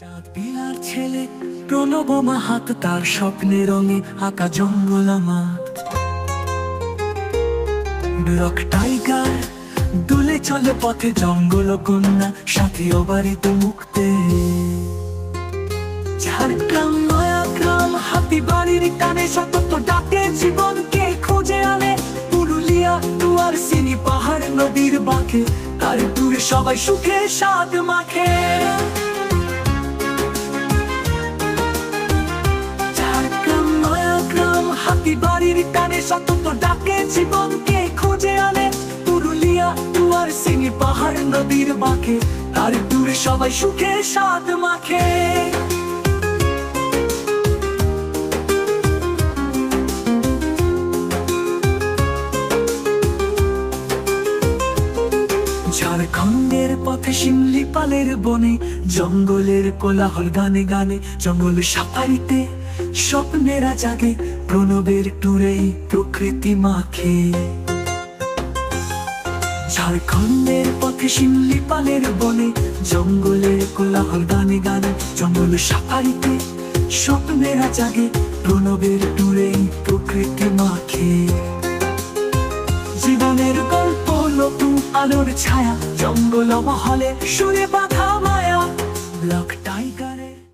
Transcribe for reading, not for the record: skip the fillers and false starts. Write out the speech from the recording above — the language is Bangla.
চাঁদ বিলার ছেলে প্রণব মাহাত, তার স্বপ্নে রঙে আঁকা জঙ্গল মাঠ। ব্লক টাইগার দুলে চলে পথে, জঙ্গল কন্যা সাথী অবারিত মুক্তে। ঝাড়গ্রাম নয়াগ্রাম হাতি বাড়ির টানে সতত ডাকে, জীবনকে খুঁজে আনে পুরুলিয়া দুয়ার সিনি পাহাড় নদীর বাঁকে, তার দূরে সবাই সুখে স্বাদ মাখে। ঝাড়গ্রাম নয়াগ্রাম হাতি বাড়ির টানে সতত ডাকে, জীবনকে খুঁজে আনে পুরুলিয়া দুয়ার সিনি পাহাড় নদীর বাঁকে, তার দূরে সবাই সুখে স্বাদ মাখে। ঝাড়খণ্ডের পথে শিমলিপালের বনে, জঙ্গলের কোলাহল গানে গানে, জঙ্গল সাফারিতে স্বপ্নেরা জাগে, প্রণবের টুরেই প্রকৃতি মাখে। ঝাড়খণ্ডের পথে শিমলিপালের বনে, জঙ্গলের কোলাহল গানে গানে, জঙ্গল সাফারিতে স্বপ্নেরা জাগে, প্রণবের টুরেই প্রকৃতি মাখে। জীবনের গল্প নতুন আলোর ছায়া, জঙ্গল মহলে সুরে বাঁধা মায়া। ব্লক